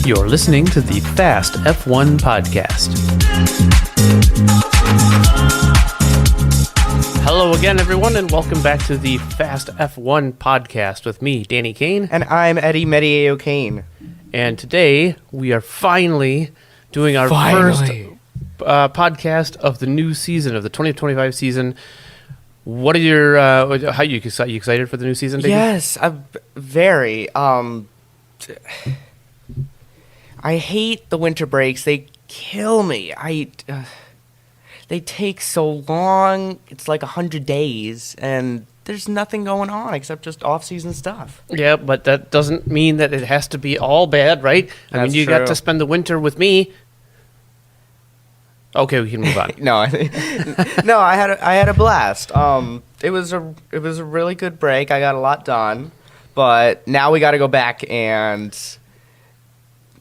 You're listening to the Fast F1 podcast. Hello again, everyone, and welcome back to the Fast F1 podcast with me, Danny Kane. And I'm Eddie Meteye-O'Kane. And today, we are finally doing our first podcast of the new season, of the 2025 season. What are your, how you excited for the new season, baby? Yes, I'm very. I hate the winter breaks. They kill me. They take so long. It's like 100 days, and there's nothing going on except just off-season stuff. Yeah, but that doesn't mean that it has to be all bad, right? I mean, you got to spend the winter with me. Okay, we can move on. No, I had a blast. It was a really good break. I got a lot done, but now we got to go back and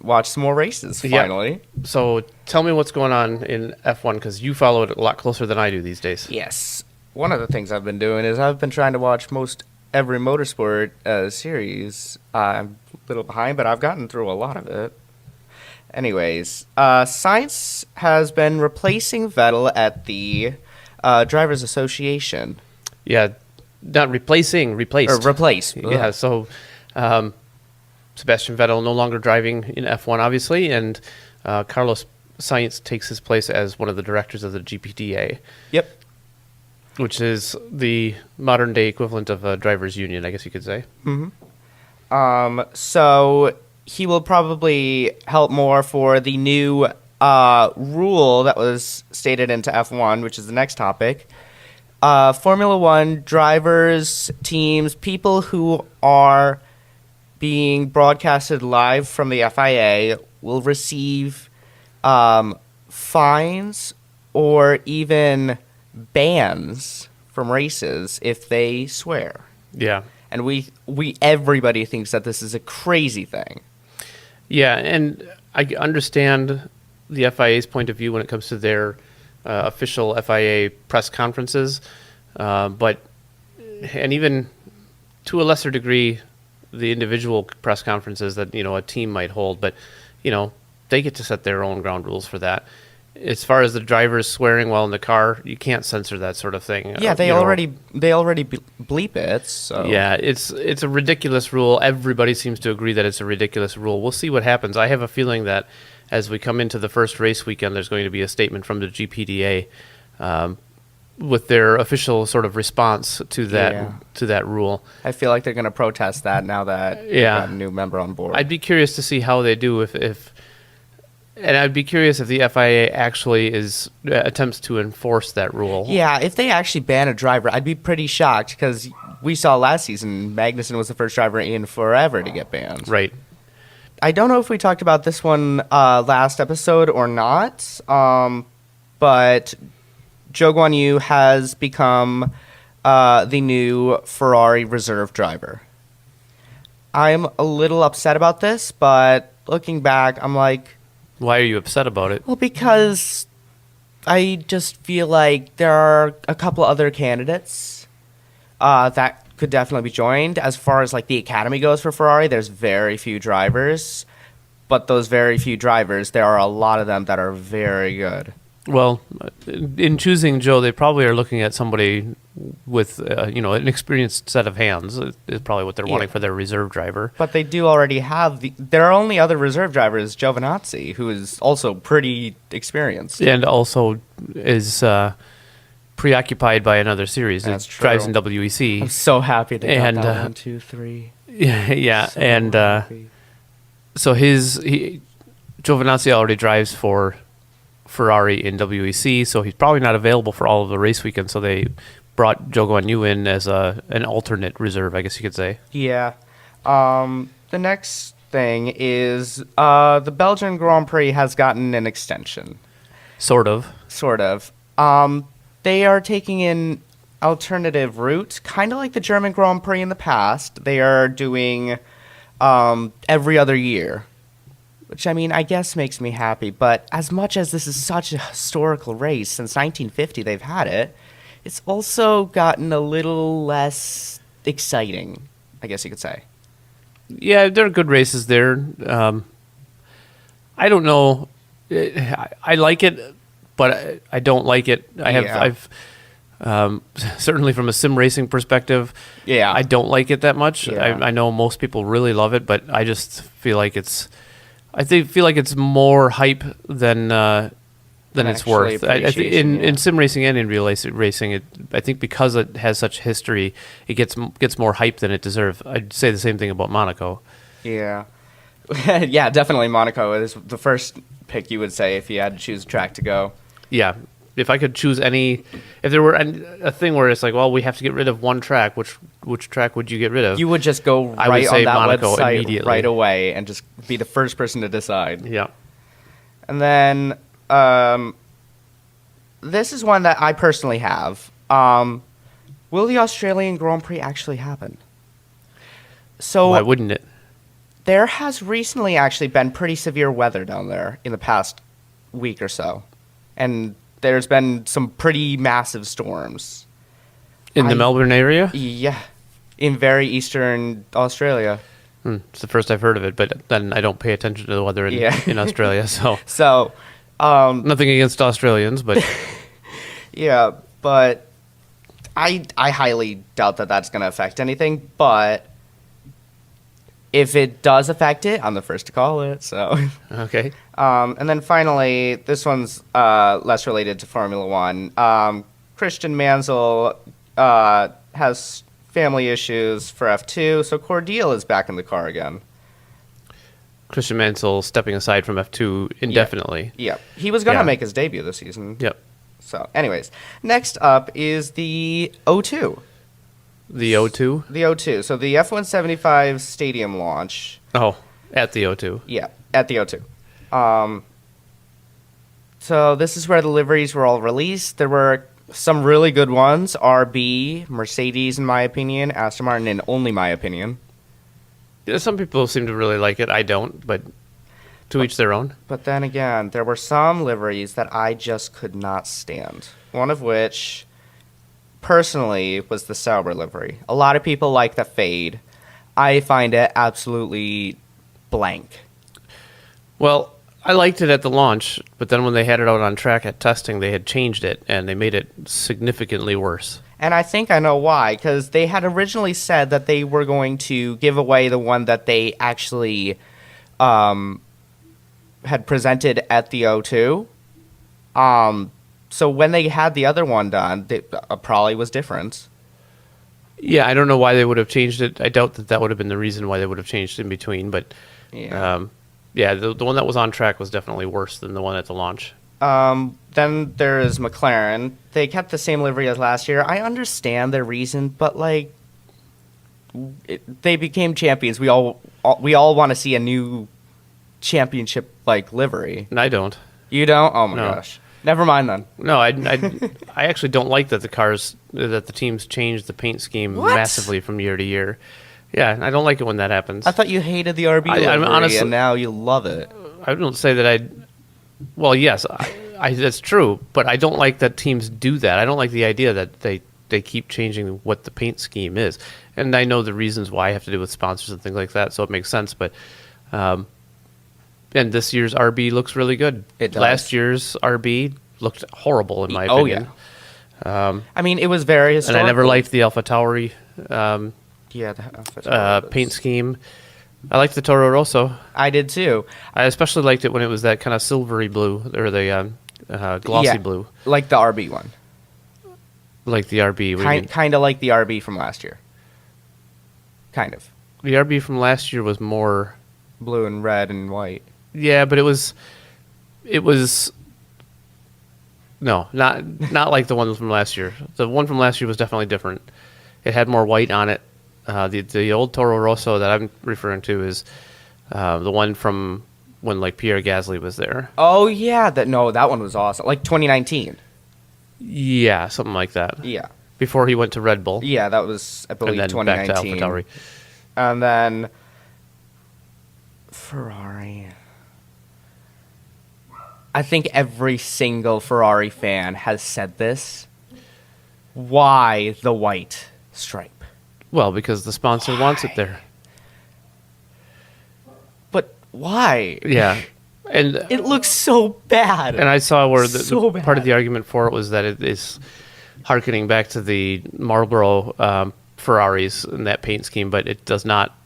watch some more races finally. Yep. So tell me what's going on in F1 because you follow it a lot closer than I do these days. Yes, one of the things I've been doing is I've been trying to watch most every motorsport series. I'm a little behind, but I've gotten through a lot of it. Anyways, Sainz has been replacing Vettel at the Drivers Association. Yeah, not replacing, replaced. Or replace. Yeah, so Sebastian Vettel no longer driving in F1, obviously, and Carlos Sainz takes his place as one of the directors of the GPDA. Yep. Which is the modern-day equivalent of a driver's union, I guess you could say. Mm-hmm. So he will probably help more for the new rule that was stated into F1, which is the next topic. Formula One drivers, teams, people who are being broadcasted live from the FIA will receive fines or even bans from races if they swear. Yeah. And everybody thinks that this is a crazy thing. Yeah, and I understand the FIA's point of view when it comes to their official FIA press conferences, and even to a lesser degree, the individual press conferences that a team might hold, but they get to set their own ground rules for that. As far as the drivers swearing while in the car, you can't censor that sort of thing. Yeah, they already bleep it. So yeah, it's a ridiculous rule. Everybody seems to agree that it's a ridiculous rule. We'll see what happens. I have a feeling that as we come into the first race weekend, there's going to be a statement from the GPDA with their official sort of response to that rule. I feel like they're going to protest that now that we've got a new member on board. I'd be curious to see how they do and I'd be curious if the FIA actually attempts to enforce that rule. Yeah, if they actually ban a driver, I'd be pretty shocked because we saw last season Magnussen was the first driver in forever to get banned. Right. I don't know if we talked about this one last episode or not, but Zhou Guanyu has become the new Ferrari reserve driver. I'm a little upset about this, but looking back, I'm like... Why are you upset about it? Well, because I just feel like there are a couple other candidates that could definitely be joined. As far as like the academy goes for Ferrari, there's very few drivers, but those very few drivers, there are a lot of them that are very good. Well, in choosing Joe, they probably are looking at somebody with an experienced set of hands. Is probably what they're wanting for their reserve driver. But they do already have their only other reserve driver is Giovinazzi, who is also pretty experienced and also is preoccupied by another series. That's It true. drives in WEC. I'm so happy they got that 1, 2, 3. Yeah, So and happy. So Giovinazzi already drives for Ferrari in WEC, so he's probably not available for all of the race weekend. So they brought Zhou Guanyu in as an alternate reserve, I guess you could say. Yeah. The next thing is the Belgian Grand Prix has gotten an extension. Sort of. They are taking an alternative route, kind of like the German Grand Prix in the past. They are doing every other year. Which, I mean, I guess makes me happy. But as much as this is such a historical race, since 1950 they've had it, it's also gotten a little less exciting, I guess you could say. Yeah, there are good races there. I don't know. I like it, but I don't like it. I've certainly from a sim racing perspective, Yeah. I don't like it that much. Yeah. I know most people really love it, but I just feel like feel like it's more hype than it's Actually worth. appreciation, In sim racing and in real racing, I think because it has such history, it gets more hype than it deserves. I'd say the same thing about Monaco. Yeah. Yeah, definitely Monaco is the first pick you would say if you had to choose a track to go. Yeah, if I could choose if there were a thing where it's like, well, we have to get rid of one track, which track would you get rid of? You would just go I would right on say that Monaco website immediately. right away and just be the first person to decide. Yeah. And then this is one that I personally have. Will the Australian Grand Prix actually happen? So Why wouldn't it? there has recently actually been pretty severe weather down there in the past week or so. And there's been some pretty massive storms. In the Melbourne area? Yeah, in very eastern Australia. It's the first I've heard of it, but then I don't pay attention to the weather in Australia, so So, nothing against Australians, but yeah, but I highly doubt that that's going to affect anything. But if it does affect it, I'm the first to call it. So, okay. and then finally, this one's less related to Formula One. Christian Mansell has family issues for F2, so Cordeal is back in the car again. Christian Mansell stepping aside from F2 indefinitely. Yep. He was going to Yeah. make his debut this season. Yep. So, anyways, next up is the O2. The O2? The O2. So, the F175 stadium launch. Oh, at the O2. Yeah, at the O2. So, this is where the liveries were all released. There were some really good ones. RB, Mercedes, in my opinion. Aston Martin, in only my opinion. Yeah, some people seem to really like it. I don't, but to each their own. But then again, there were some liveries that I just could not stand. One of which, personally, was the Sauber livery. A lot of people like the fade. I find it absolutely blank. Well, I liked it at the launch, but then when they had it out on track at testing, they had changed it, and they made it significantly worse. And I think I know why, because they had originally said that they were going to give away the one that they actually had presented at the O2. So when they had the other one done, it probably was different. Yeah, I don't know why they would have changed it. I doubt that would have been the reason why they would have changed in between, but Yeah. the one that was on track was definitely worse than the one at the launch. Then there is McLaren. They kept the same livery as last year. I understand their reason, but like, they became champions. We all want to see a new championship like livery. And I don't. You don't? Oh my No. gosh. Never mind then. No, I actually don't like that the teams change the paint scheme What? massively from year to year. Yeah, I don't like it when that happens. I thought you hated the RB livery, I'm honestly- and now you love it. I don't say that well, yes, that's true, but I don't like that teams do that. I don't like the idea that they keep changing what the paint scheme is. And I know the reasons why I have to do with sponsors and things like that, so it makes sense. But and this year's RB looks really good. It does. Last year's RB looked horrible, in my Oh, opinion. I mean, it was very And historical. I never liked the Alpha Tauri Yeah, the paint scheme. I liked the Toro Rosso. I did too. I especially liked it when it was that kind of silvery blue, or the glossy Yeah, blue, like the RB one. like the RB. What do you mean? Kind of like the RB from last year. Kind of. The RB from last year was more, Blue and red and white. yeah, but it was no, not like the one from last year. The one from last year was definitely different. It had more white on it. The old Toro Rosso that I'm referring to is the one from when like Pierre Gasly was there. Oh yeah, that one was awesome. Like 2019. Yeah, something like that. Yeah. Before he went to Red Bull. Yeah, that was I believe and then 2019. back to AlphaTauri. And then Ferrari. I think every single Ferrari fan has said this. Why the white stripe? Well, because the sponsor wants it there. But why? Yeah. And It looks so bad. I saw where So the part of bad. the argument for it was that it is harkening back to the Marlboro Ferraris in that paint scheme, but it does not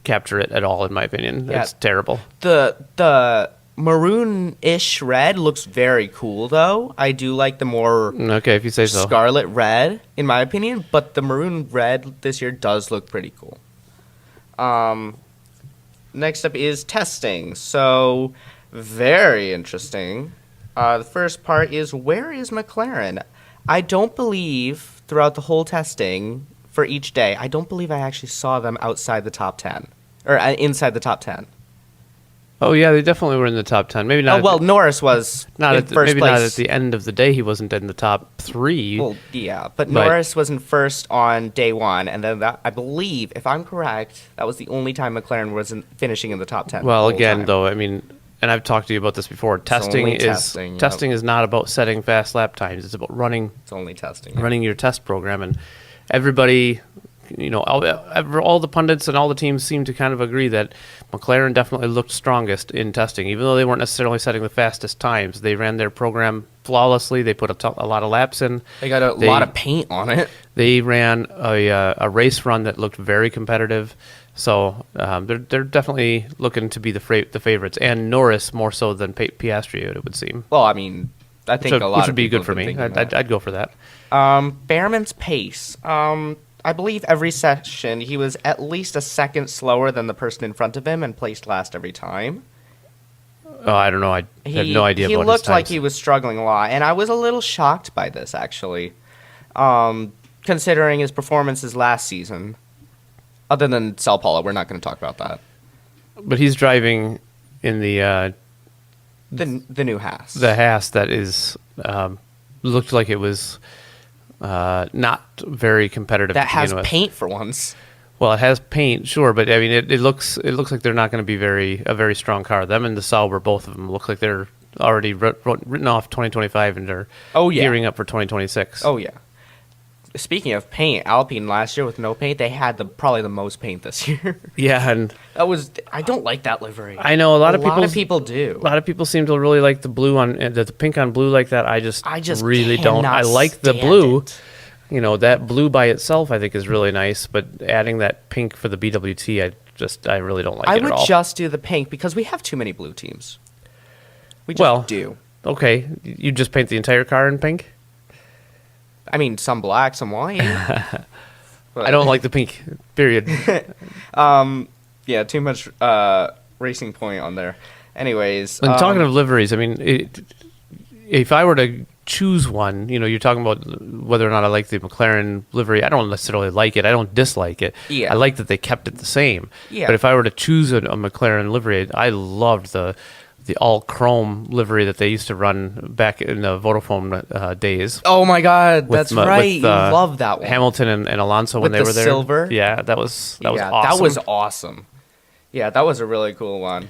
capture it at all, in my opinion. Yeah. It's terrible. The maroon-ish red looks very cool, though. I do like the more Okay, if you say so. scarlet red, in my opinion, but the maroon red this year does look pretty cool. Next up is testing. So, very interesting. The first part is, where is McLaren? I don't believe, throughout the whole testing for each day, I don't believe I actually saw them outside the top 10. Or inside the top 10. Oh yeah, they definitely were in the top 10. Maybe not. Oh, well, Norris was not in at the, first maybe place. not at the end of the day. He wasn't in the top 3. Well, yeah, but Norris was in first on day 1, and then that, I believe, if I'm correct, that was the only time McLaren was finishing in the top 10. Well, the whole again, time. though, I mean, and I've talked to you about this before. Testing only is testing, yep. testing is not about setting fast lap times. It's about running It's only testing. your test program, and everybody, all the pundits and all the teams seem to kind of agree that McLaren definitely looked strongest in testing, even though they weren't necessarily setting the fastest times. They ran their program flawlessly. They put a lot of laps in. They got a lot of paint on it. They ran a race run that looked very competitive. So they're definitely looking to be the favorites, and Norris more so than Piastri, it would seem. Well, I mean, I think a lot Which of would be people good for have been me. thinking that. I'd go for that. Behrman's pace. I believe every session he was at least a second slower than the person in front of him and placed last every time. Oh, I don't know. I have no idea He about looked his like times. he was struggling a lot, and I was a little shocked by this, actually, considering his performances last season. Other than Sao Paulo, we're not going to talk about that. But he's driving in the The new Haas. Haas that is looked like it was not very competitive. that to has begin with. paint for once. Well, it has paint, sure, but I mean, it looks like they're not going to be a very strong car. Them and the Sauber, both of them look like they're already written off 2025 and they're gearing up for 2026. Oh, yeah. Speaking of paint, Alpine last year with no paint, they had probably the most paint this year. Yeah, and I don't like that livery. I know a lot of people do. A lot of people seem to really like the blue the pink on blue like that. I just really don't. I cannot like the stand blue. it. That blue by itself I think is really nice, but adding that pink for the BWT, I really don't like I it at would all. just do the pink because we have too many blue teams. We just do. Okay, you just paint the entire car in pink? I mean, some black, some white. I don't like the pink, period. Yeah, too much racing point on there. Anyways. And talking of liveries, I mean, if I were to choose one, you're talking about whether or not I like the McLaren livery. I don't necessarily like it. I don't dislike it. Yeah. I like that they kept it the same. Yeah. But if I were to choose a McLaren livery, I loved the all chrome livery that they used to run back in the Vodafone days. Oh my God, with that's right. You love that one. Hamilton and Alonso when With they the were there. silver? Yeah, that was awesome. That was awesome. Yeah, that was a really cool one.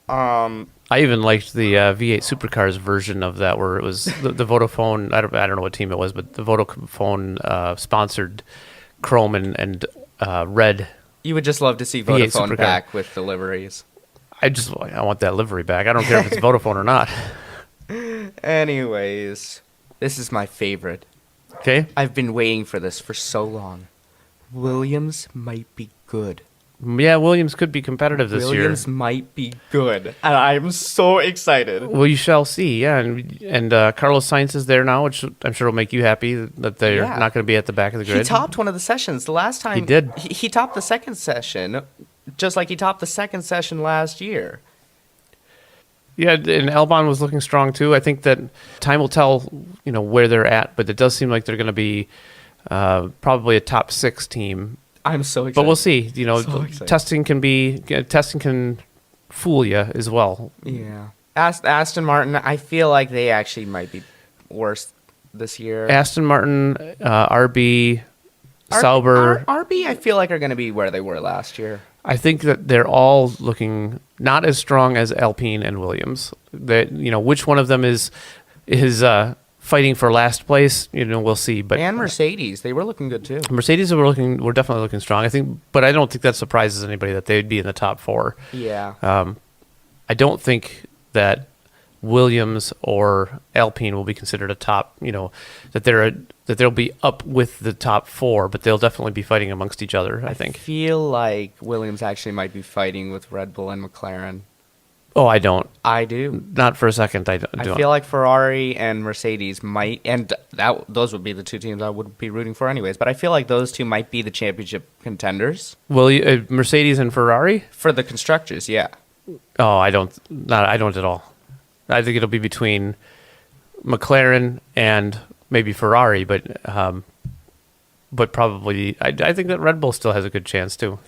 I even liked the V8 Supercars version of that, where it was the Vodafone. I don't know what team it was, but the Vodafone sponsored chrome and red. You would just love to see V8 Vodafone Supercar. back with the liveries. I want that livery back. I don't care if it's Vodafone or not. Anyways, this is my favorite. Okay. I've been waiting for this for so long. Williams might be good. Yeah, Williams could be competitive this Williams year. might be good. And I'm so excited. Well, you shall see. Yeah, and Carlos Sainz is there now, which I'm sure will make you happy that they're Yeah. not going to be at the back of the grid. He topped one of the sessions. The last time He did. He topped the second session, just like he topped the second session last year. Yeah, and Albon was looking strong too. I think that time will tell, where they're at, but it does seem like they're going to be probably a top 6 team. I'm so excited. But we'll see. So excited. Testing can fool you as well. Yeah. Aston Martin, I feel like they actually might be worse this year. Aston Martin, RB, Sauber. RB, I feel like are going to be where they were last year. I think that they're all looking not as strong as Alpine and Williams. That which one of them is fighting for last place. We'll see. But And Mercedes, they were looking good too. Mercedes were definitely looking strong. I think, but I don't think that surprises anybody that they'd be in the top 4. Yeah. I don't think that Williams or Alpine will be considered a top, that they'll be up with the top 4, but they'll definitely be fighting amongst each other, I think. I feel like Williams actually might be fighting with Red Bull and McLaren. Oh, I don't. I do. Not for a second. I don't. I feel like Ferrari and Mercedes might, and those would be the two teams I would be rooting for anyways. But I feel like those two might be the championship contenders. Well, Mercedes and Ferrari for the constructors. Yeah. Oh, I don't. I don't at all. I think it'll be between McLaren and maybe Ferrari, but probably I think that Red Bull still has a good chance too.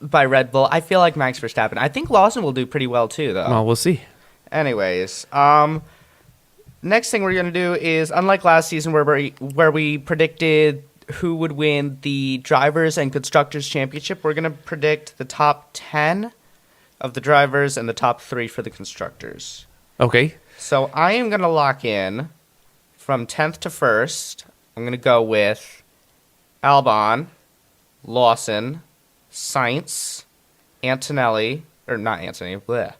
By Red Bull, I feel like Max Verstappen. I think Lawson will do pretty well too, though. Well, we'll see. Anyways, next thing we're gonna do is, unlike last season where we predicted who would win the drivers and constructors championship, we're gonna predict the top 10 of the drivers and the top 3 for the constructors. Okay. So I am gonna lock in from 10th to 1st. I'm gonna go with Albon, Lawson, Sainz, Antonelli, or not Antonelli,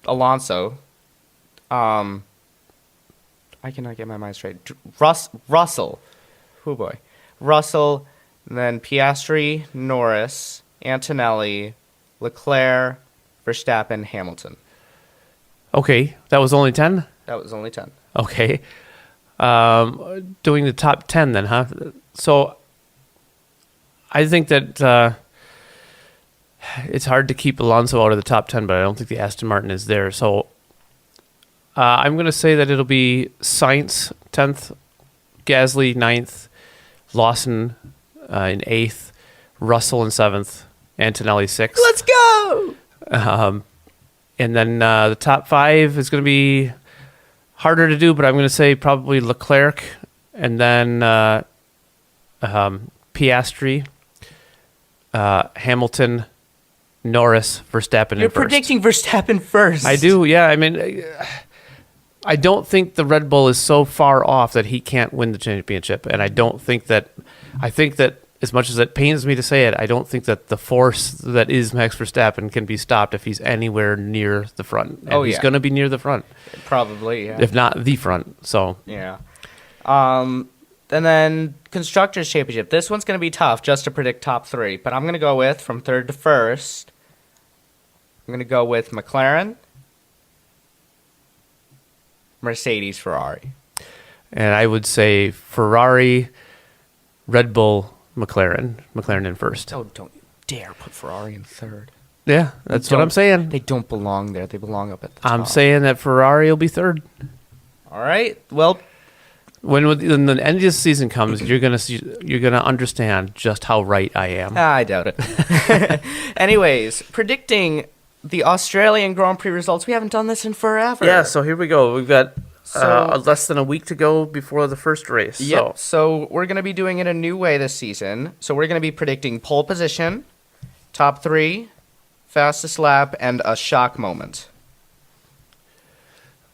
Alonso. I cannot get my mind straight. Russell. Oh boy. Russell, then Piastri, Norris, Antonelli, Leclerc, Verstappen, Hamilton. Okay. That was only 10? That was only 10. Okay. Doing the top 10 then, huh? So I think that it's hard to keep Alonso out of the top 10, but I don't think the Aston Martin is there. So I'm going to say that it'll be Sainz 10th, Gasly 9th, Lawson in 8th, Russell in 7th, Antonelli 6th. Let's go! And then the top 5 is going to be harder to do, but I'm going to say probably Leclerc, and then Piastri, Hamilton, Norris, Verstappen. You're predicting Verstappen first. I do, yeah. I mean, I don't think the Red Bull is so far off that he can't win the championship, and I think that as much as it pains me to say it, I don't think that the force that is Max Verstappen can be stopped if he's anywhere near the front. And he's going to be near the front. Probably, yeah. If not the front, so. Yeah. And then Constructors' Championship. This one's going to be tough just to predict top 3, but I'm going to go with, from 3rd to 1st, I'm going to go with McLaren, Mercedes, Ferrari. And I would say Ferrari, Red Bull, McLaren in 1st. Oh, don't you dare put Ferrari in 3rd. Yeah, that's what I'm saying. They don't belong there. They belong up at the top. I'm saying that Ferrari will be 3rd. All right. Well, when the end of the season comes, you're gonna understand just how right I am. I doubt it. Anyways, predicting the Australian Grand Prix results. We haven't done this in forever. Yeah, so here we go. We've got less than a week to go before the first race. Yep. So we're going to be doing it a new way this season. So we're going to be predicting pole position, top 3, fastest lap, and a shock moment.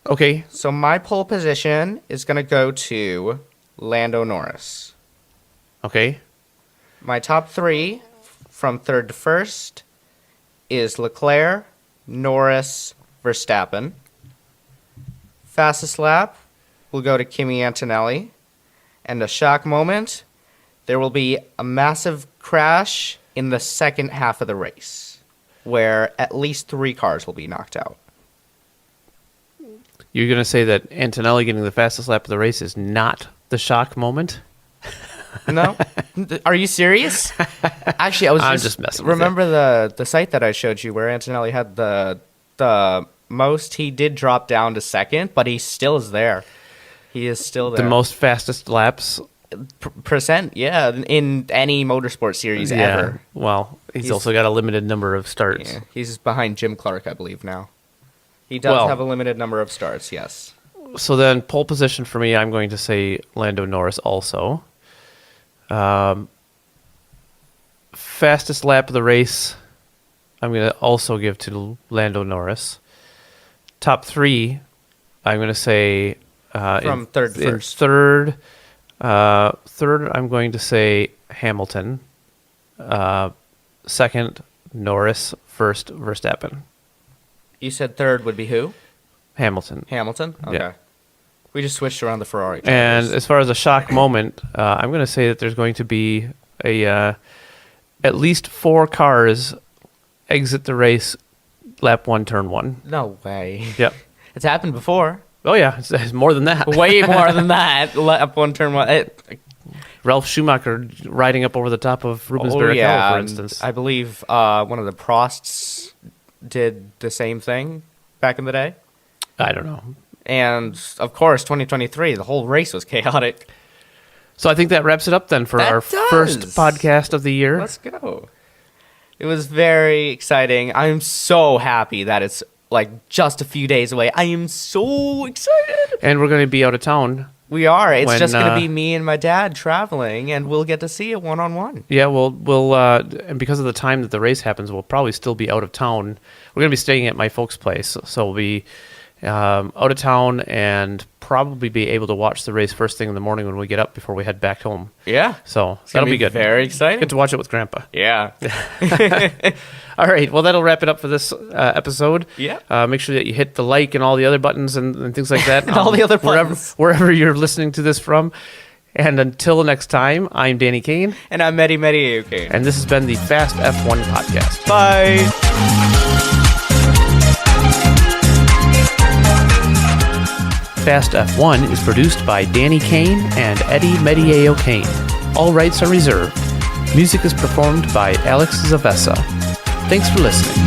Okay. So my pole position is going to go to Lando Norris. Okay. My top 3 from 3rd to 1st is Leclerc, Norris, Verstappen. Fastest lap will go to Kimi Antonelli. And a shock moment, there will be a massive crash in the second half of the race, where at least 3 cars will be knocked out. You're going to say that Antonelli getting the fastest lap of the race is not the shock moment? No? Are you serious? Actually, I'm just messing with you. Remember the site that I showed you where Antonelli had the most? He did drop down to 2nd, but he still is there. He is still there. The most fastest laps? Percent, yeah, in any motorsport series ever. Well, he's also got a limited number of starts. Yeah, he's behind Jim Clark, I believe, now. He does have a limited number of starts, yes. So then pole position for me, I'm going to say Lando Norris also. Fastest lap of the race, I'm going to also give to Lando Norris. Top 3, I'm going to say... from 3rd to 1st. Third, I'm going to say Hamilton. 2nd, Norris. 1st, Verstappen. You said third would be who? Hamilton. Hamilton? Okay. Yeah. We just switched around the Ferrari. And drivers. as far as a shock moment, I'm going to say that there's going to be at least 4 cars exit the race lap 1, turn 1. No way. Yep. It's happened before. Oh, yeah. It's more than that. Way more than that. Lap 1, turn 1. Ralph Schumacher riding up over the top of Rubens Barrichello, for instance. I believe one of the Prosts did the same thing back in the day. I don't know. And, of course, 2023, the whole race was chaotic. So I think that wraps it up then for That our does. first podcast of the year. Let's go. It was very exciting. I'm so happy that it's like just a few days away. I am so excited. And we're going to be out of town. We are. It's When, just going to be me and my dad traveling, and we'll get to see it one-on-one. Yeah, we'll and because of the time that the race happens, we'll probably still be out of town. We're going to be staying at my folks' place, so we'll be out of town and probably be able to watch the race first thing in the morning when we get up before we head back home. Yeah. So It's that'll gonna be good. Very exciting. Get to watch it with Grandpa. Yeah. All right. Well, that'll wrap it up for this episode. Yeah. Make sure that you hit the like and all the other buttons and things like that. And all the other buttons. Wherever you're listening to this from. And until next time, I'm Danny Kane. And I'm Eddie Meteye-O'Kane. And this has been the Fast F1 Podcast. Bye. Fast F1 is produced by Danny Kane and Eddie Meteye-O'Kane. All rights are reserved. Music is performed by Alex Zavesa. Thanks for listening.